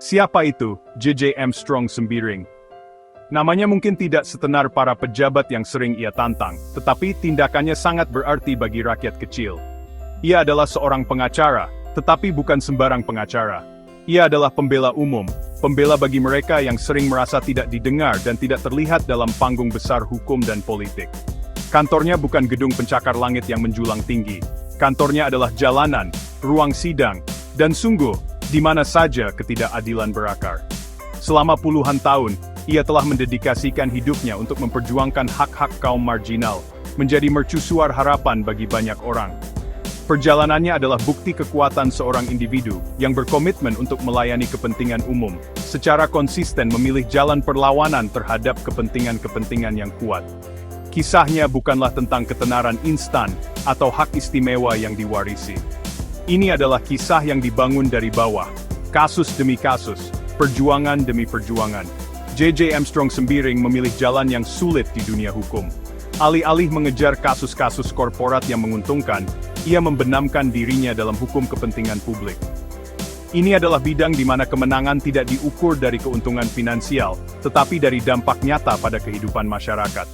Siapa itu JJ Armstrong Sembiring? Namanya mungkin tidak setenar para pejabat yang sering ia tantang, tetapi tindakannya sangat berarti bagi rakyat kecil. Ia adalah seorang pengacara, tetapi bukan sembarang pengacara. Ia adalah pembela umum, pembela bagi mereka yang sering merasa tidak didengar dan tidak terlihat dalam panggung besar hukum dan politik. Kantornya bukan gedung pencakar langit yang menjulang tinggi. Kantornya adalah jalanan, ruang sidang, dan sungguh, di mana saja ketidakadilan berakar. Selama puluhan tahun, ia telah mendedikasikan hidupnya untuk memperjuangkan hak-hak kaum marginal, menjadi mercusuar harapan bagi banyak orang. Perjalanannya adalah bukti kekuatan seorang individu yang berkomitmen untuk melayani kepentingan umum, secara konsisten memilih jalan perlawanan terhadap kepentingan-kepentingan yang kuat. Kisahnya bukanlah tentang ketenaran instan atau hak istimewa yang diwarisi. Ini adalah kisah yang dibangun dari bawah, kasus demi kasus, perjuangan demi perjuangan. JJ Armstrong Sembiring memilih jalan yang sulit di dunia hukum. Alih-alih mengejar kasus-kasus korporat yang menguntungkan, ia membenamkan dirinya dalam hukum kepentingan publik. Ini adalah bidang di mana kemenangan tidak diukur dari keuntungan finansial, tetapi dari dampak nyata pada kehidupan masyarakat.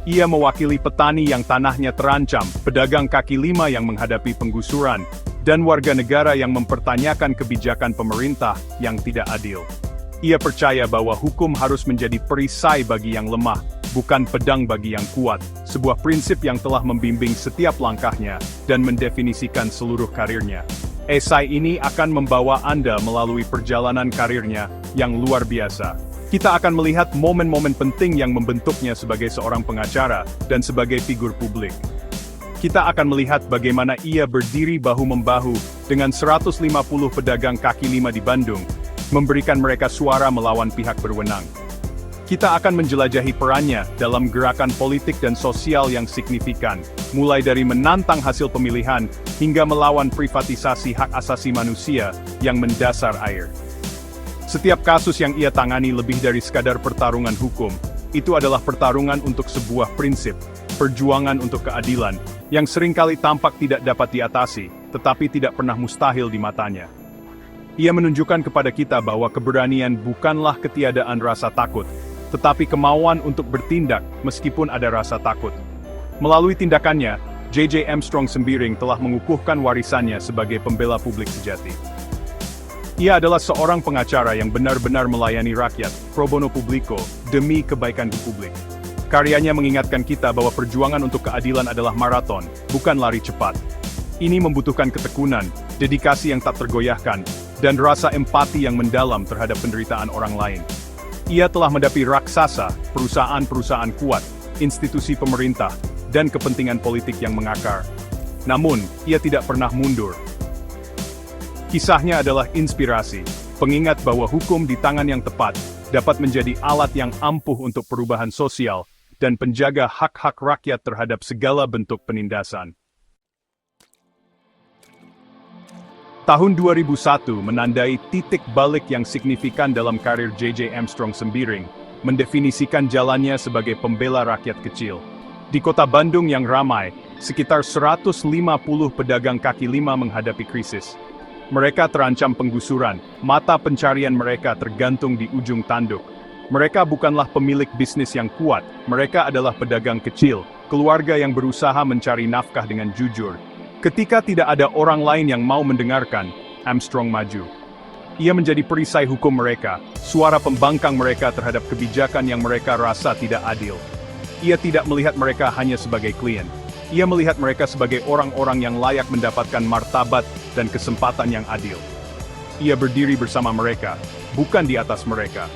Ia mewakili petani yang tanahnya terancam, pedagang kaki lima yang menghadapi penggusuran, dan warga negara yang mempertanyakan kebijakan pemerintah yang tidak adil. Ia percaya bahwa hukum harus menjadi perisai bagi yang lemah, bukan pedang bagi yang kuat, sebuah prinsip yang telah membimbing setiap langkahnya dan mendefinisikan seluruh karirnya. Esai ini akan membawa Anda melalui perjalanan karirnya yang luar biasa. Kita akan melihat momen-momen penting yang membentuknya sebagai seorang pengacara dan sebagai figur publik. Kita akan melihat bagaimana ia berdiri bahu-membahu dengan 150 pedagang kaki lima di Bandung, memberikan mereka suara melawan pihak berwenang. Kita akan menjelajahi perannya dalam gerakan politik dan sosial yang signifikan, mulai dari menantang hasil pemilihan, hingga melawan privatisasi hak asasi manusia yang mendasar air. Setiap kasus yang ia tangani lebih dari sekadar pertarungan hukum, itu adalah pertarungan untuk sebuah prinsip, perjuangan untuk keadilan, yang seringkali tampak tidak dapat diatasi, tetapi tidak pernah mustahil di matanya. Ia menunjukkan kepada kita bahwa keberanian bukanlah ketiadaan rasa takut, tetapi kemauan untuk bertindak meskipun ada rasa takut. Melalui tindakannya, JJ Armstrong Sembiring telah mengukuhkan warisannya sebagai pembela publik sejati. Ia adalah seorang pengacara yang benar-benar melayani rakyat, pro bono publico, demi kebaikan di publik. Karyanya mengingatkan kita bahwa perjuangan untuk keadilan adalah maraton, bukan lari cepat. Ini membutuhkan ketekunan, dedikasi yang tak tergoyahkan, dan rasa empati yang mendalam terhadap penderitaan orang lain. Ia telah menghadapi raksasa, perusahaan-perusahaan kuat, institusi pemerintah, dan kepentingan politik yang mengakar. Namun, ia tidak pernah mundur. Kisahnya adalah inspirasi, pengingat bahwa hukum di tangan yang tepat dapat menjadi alat yang ampuh untuk perubahan sosial dan penjaga hak-hak rakyat terhadap segala bentuk penindasan. Tahun 2001 menandai titik balik yang signifikan dalam karir JJ Armstrong Sembiring, mendefinisikan jalannya sebagai pembela rakyat kecil. Di kota Bandung yang ramai, sekitar 150 pedagang kaki lima menghadapi krisis. Mereka terancam penggusuran, mata pencarian mereka tergantung di ujung tanduk. Mereka bukanlah pemilik bisnis yang kuat, mereka adalah pedagang kecil, keluarga yang berusaha mencari nafkah dengan jujur. Ketika tidak ada orang lain yang mau mendengarkan, Armstrong maju. Ia menjadi perisai hukum mereka, suara pembangkang mereka terhadap kebijakan yang mereka rasa tidak adil. Ia tidak melihat mereka hanya sebagai klien. Ia melihat mereka sebagai orang-orang yang layak mendapatkan martabat dan kesempatan yang adil. Ia berdiri bersama mereka, bukan di atas mereka.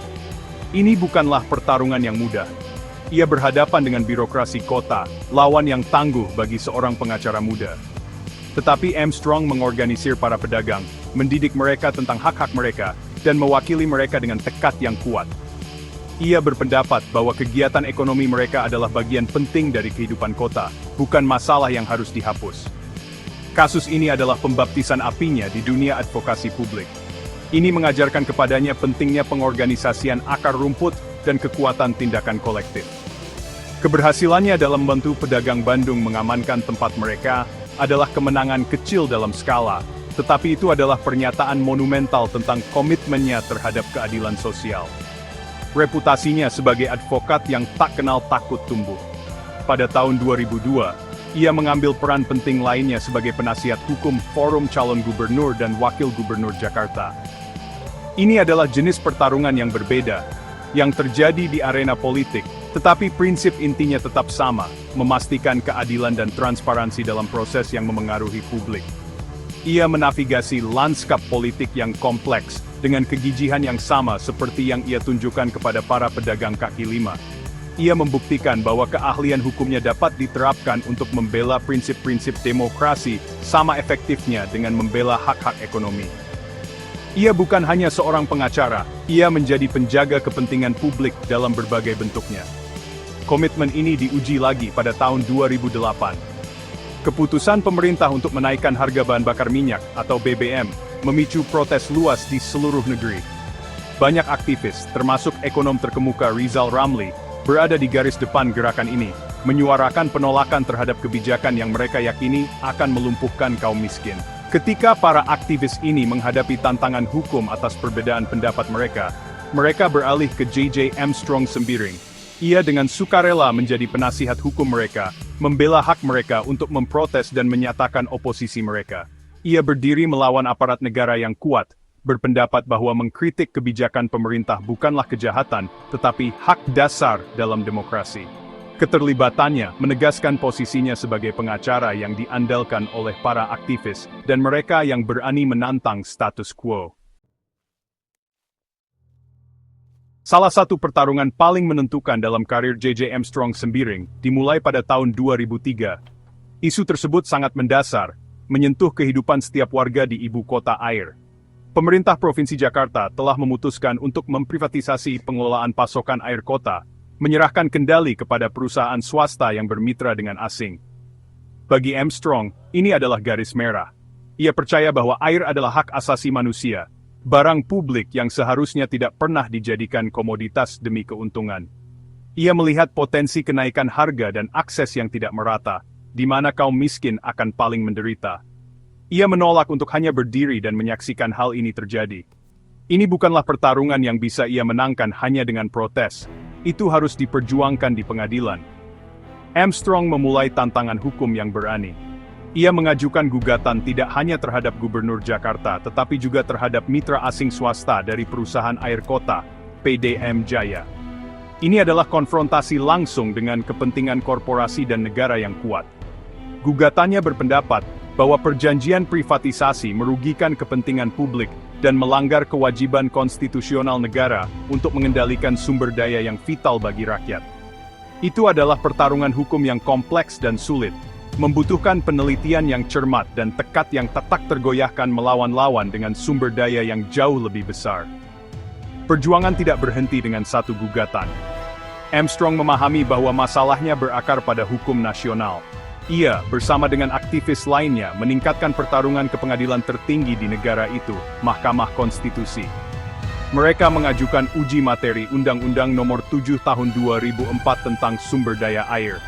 Ini bukanlah pertarungan yang mudah. Ia berhadapan dengan birokrasi kota, lawan yang tangguh bagi seorang pengacara muda. Tetapi Armstrong mengorganisir para pedagang, mendidik mereka tentang hak-hak mereka, dan mewakili mereka dengan tekad yang kuat. Ia berpendapat bahwa kegiatan ekonomi mereka adalah bagian penting dari kehidupan kota, bukan masalah yang harus dihapus. Kasus ini adalah pembaptisan apinya di dunia advokasi publik. Ini mengajarkan kepadanya pentingnya pengorganisasian akar rumput dan kekuatan tindakan kolektif. Keberhasilannya dalam membantu pedagang Bandung mengamankan tempat mereka adalah kemenangan kecil dalam skala, tetapi itu adalah pernyataan monumental tentang komitmennya terhadap keadilan sosial. Reputasinya sebagai advokat yang tak kenal takut tumbuh. Pada tahun 2002, ia mengambil peran penting lainnya sebagai penasihat hukum Forum Calon Gubernur dan Wakil Gubernur Jakarta. Ini adalah jenis pertarungan yang berbeda, yang terjadi di arena politik, tetapi prinsip intinya tetap sama, memastikan keadilan dan transparansi dalam proses yang memengaruhi publik. Ia menavigasi lanskap politik yang kompleks, dengan kegigihan yang sama seperti yang ia tunjukkan kepada para pedagang kaki lima. Ia membuktikan bahwa keahlian hukumnya dapat diterapkan untuk membela prinsip-prinsip demokrasi sama efektifnya dengan membela hak-hak ekonomi. Ia bukan hanya seorang pengacara, ia menjadi penjaga kepentingan publik dalam berbagai bentuknya. Komitmen ini diuji lagi pada tahun 2008. Keputusan pemerintah untuk menaikkan harga bahan bakar minyak atau BBM memicu protes luas di seluruh negeri. Banyak aktivis, termasuk ekonom terkemuka Rizal Ramli, berada di garis depan gerakan ini, menyuarakan penolakan terhadap kebijakan yang mereka yakini akan melumpuhkan kaum miskin. Ketika para aktivis ini menghadapi tantangan hukum atas perbedaan pendapat mereka beralih ke J.J. Armstrong Sembiring. Ia dengan sukarela menjadi penasihat hukum mereka, membela hak mereka untuk memprotes dan menyatakan oposisi mereka. Ia berdiri melawan aparat negara yang kuat, berpendapat bahwa mengkritik kebijakan pemerintah bukanlah kejahatan, tetapi hak dasar dalam demokrasi. Keterlibatannya menegaskan posisinya sebagai pengacara yang diandalkan oleh para aktivis dan mereka yang berani menantang status quo. Salah satu pertarungan paling menentukan dalam karir J.J. Armstrong Sembiring dimulai pada tahun 2003. Isu tersebut sangat mendasar, menyentuh kehidupan setiap warga di ibu kota air. Pemerintah Provinsi Jakarta telah memutuskan untuk memprivatisasi pengelolaan pasokan air kota, menyerahkan kendali kepada perusahaan swasta yang bermitra dengan asing. Bagi Armstrong, ini adalah garis merah. Ia percaya bahwa air adalah hak asasi manusia, barang publik yang seharusnya tidak pernah dijadikan komoditas demi keuntungan. Ia melihat potensi kenaikan harga dan akses yang tidak merata, di mana kaum miskin akan paling menderita. Ia menolak untuk hanya berdiri dan menyaksikan hal ini terjadi. Ini bukanlah pertarungan yang bisa ia menangkan hanya dengan protes. Itu harus diperjuangkan di pengadilan. Armstrong memulai tantangan hukum yang berani. Ia mengajukan gugatan tidak hanya terhadap Gubernur Jakarta, tetapi juga terhadap mitra asing swasta dari perusahaan air kota, PDM Jaya. Ini adalah konfrontasi langsung dengan kepentingan korporasi dan negara yang kuat. Gugatannya berpendapat bahwa perjanjian privatisasi merugikan kepentingan publik dan melanggar kewajiban konstitusional negara untuk mengendalikan sumber daya yang vital bagi rakyat. Itu adalah pertarungan hukum yang kompleks dan sulit, membutuhkan penelitian yang cermat dan tekad yang tak tergoyahkan melawan lawan dengan sumber daya yang jauh lebih besar. Perjuangan tidak berhenti dengan satu gugatan. Armstrong memahami bahwa masalahnya berakar pada hukum nasional. Ia, bersama dengan aktivis lainnya, meningkatkan pertarungan ke pengadilan tertinggi di negara itu, Mahkamah Konstitusi. Mereka mengajukan uji materi Undang-Undang Nomor 7 Tahun 2004 tentang sumber daya air.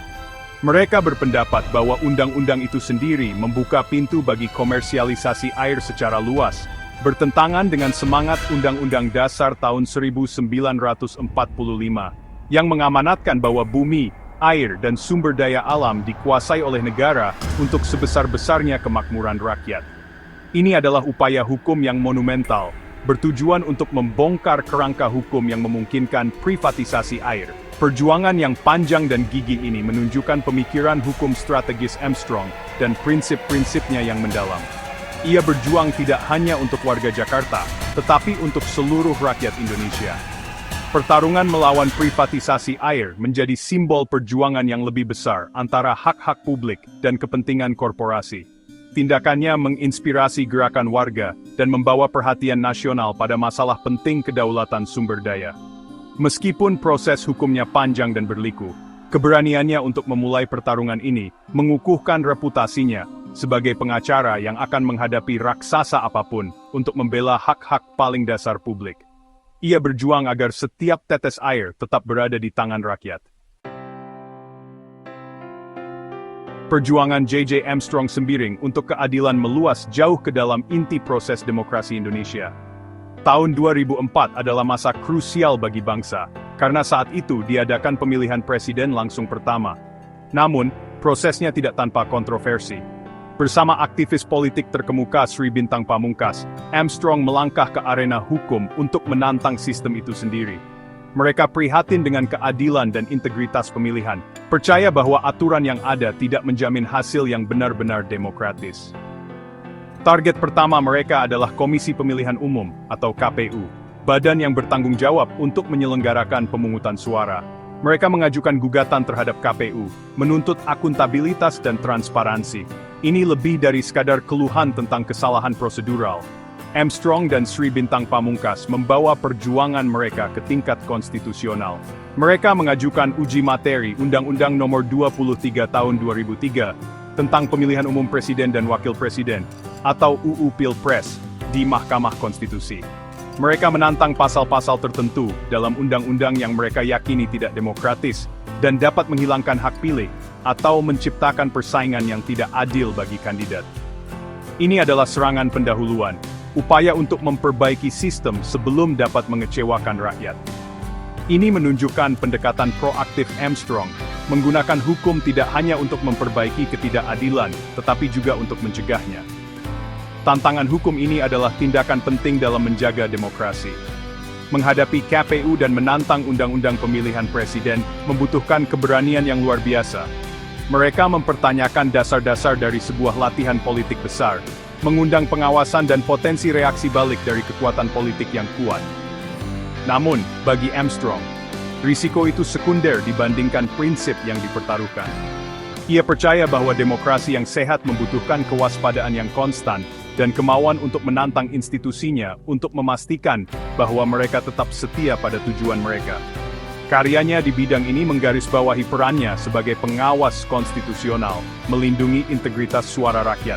Mereka berpendapat bahwa undang-undang itu sendiri membuka pintu bagi komersialisasi air secara luas, bertentangan dengan semangat Undang-Undang Dasar tahun 1945, yang mengamanatkan bahwa bumi, air dan sumber daya alam dikuasai oleh negara untuk sebesar-besarnya kemakmuran rakyat. Ini adalah upaya hukum yang monumental, bertujuan untuk membongkar kerangka hukum yang memungkinkan privatisasi air. Perjuangan yang panjang dan gigih ini menunjukkan pemikiran hukum strategis Armstrong dan prinsip-prinsipnya yang mendalam. Ia berjuang tidak hanya untuk warga Jakarta, tetapi untuk seluruh rakyat Indonesia. Pertarungan melawan privatisasi air menjadi simbol perjuangan yang lebih besar antara hak-hak publik dan kepentingan korporasi. Tindakannya menginspirasi gerakan warga dan membawa perhatian nasional pada masalah penting kedaulatan sumber daya. Meskipun proses hukumnya panjang dan berliku, keberaniannya untuk memulai pertarungan ini mengukuhkan reputasinya sebagai pengacara yang akan menghadapi raksasa apapun untuk membela hak-hak paling dasar publik. Ia berjuang agar setiap tetes air tetap berada di tangan rakyat. Perjuangan J.J. Armstrong Sembiring untuk keadilan meluas jauh ke dalam inti proses demokrasi Indonesia. Tahun 2004 adalah masa krusial bagi bangsa, karena saat itu diadakan pemilihan presiden langsung pertama. Namun, prosesnya tidak tanpa kontroversi. Bersama aktivis politik terkemuka Sri Bintang Pamungkas, Armstrong melangkah ke arena hukum untuk menantang sistem itu sendiri. Mereka prihatin dengan keadilan dan integritas pemilihan, percaya bahwa aturan yang ada tidak menjamin hasil yang benar-benar demokratis. Target pertama mereka adalah Komisi Pemilihan Umum, atau KPU, badan yang bertanggung jawab untuk menyelenggarakan pemungutan suara. Mereka mengajukan gugatan terhadap KPU, menuntut akuntabilitas dan transparansi. Ini lebih dari sekadar keluhan tentang kesalahan prosedural. Armstrong dan Sri Bintang Pamungkas membawa perjuangan mereka ke tingkat konstitusional. Mereka mengajukan uji materi Undang-Undang Nomor 23 Tahun 2003 tentang Pemilihan Umum Presiden dan Wakil Presiden, atau UU Pilpres, di Mahkamah Konstitusi. Mereka menantang pasal-pasal tertentu dalam undang-undang yang mereka yakini tidak demokratis dan dapat menghilangkan hak pilih atau menciptakan persaingan yang tidak adil bagi kandidat. Ini adalah serangan pendahuluan, upaya untuk memperbaiki sistem sebelum dapat mengecewakan rakyat. Ini menunjukkan pendekatan proaktif Armstrong, menggunakan hukum tidak hanya untuk memperbaiki ketidakadilan, tetapi juga untuk mencegahnya. Tantangan hukum ini adalah tindakan penting dalam menjaga demokrasi. Menghadapi KPU dan menantang undang-undang pemilihan presiden membutuhkan keberanian yang luar biasa. Mereka mempertanyakan dasar-dasar dari sebuah latihan politik besar, mengundang pengawasan dan potensi reaksi balik dari kekuatan politik yang kuat. Namun, bagi Armstrong, risiko itu sekunder dibandingkan prinsip yang dipertaruhkan. Ia percaya bahwa demokrasi yang sehat membutuhkan kewaspadaan yang konstan, dan kemauan untuk menantang institusinya untuk memastikan bahwa mereka tetap setia pada tujuan mereka. Karyanya di bidang ini menggarisbawahi perannya sebagai pengawas konstitusional, melindungi integritas suara rakyat.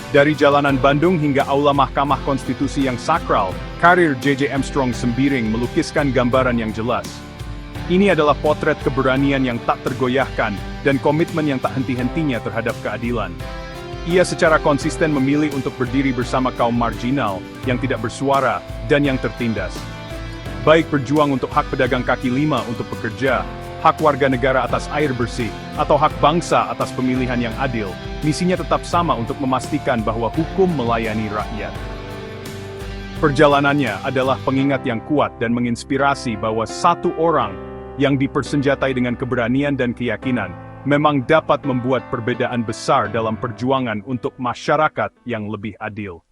Dari jalanan Bandung hingga aula Mahkamah Konstitusi yang sakral, karir J.J. Armstrong Sembiring melukiskan gambaran yang jelas. Ini adalah potret keberanian yang tak tergoyahkan dan komitmen yang tak henti-hentinya terhadap keadilan. Ia secara konsisten memilih untuk berdiri bersama kaum marginal, yang tidak bersuara, dan yang tertindas. Baik berjuang untuk hak pedagang kaki lima untuk bekerja, hak warga negara atas air bersih, atau hak bangsa atas pemilihan yang adil, misinya tetap sama untuk memastikan bahwa hukum melayani rakyat. Perjalanannya adalah pengingat yang kuat dan menginspirasi bahwa satu orang yang dipersenjatai dengan keberanian dan keyakinan memang dapat membuat perbedaan besar dalam perjuangan untuk masyarakat yang lebih adil.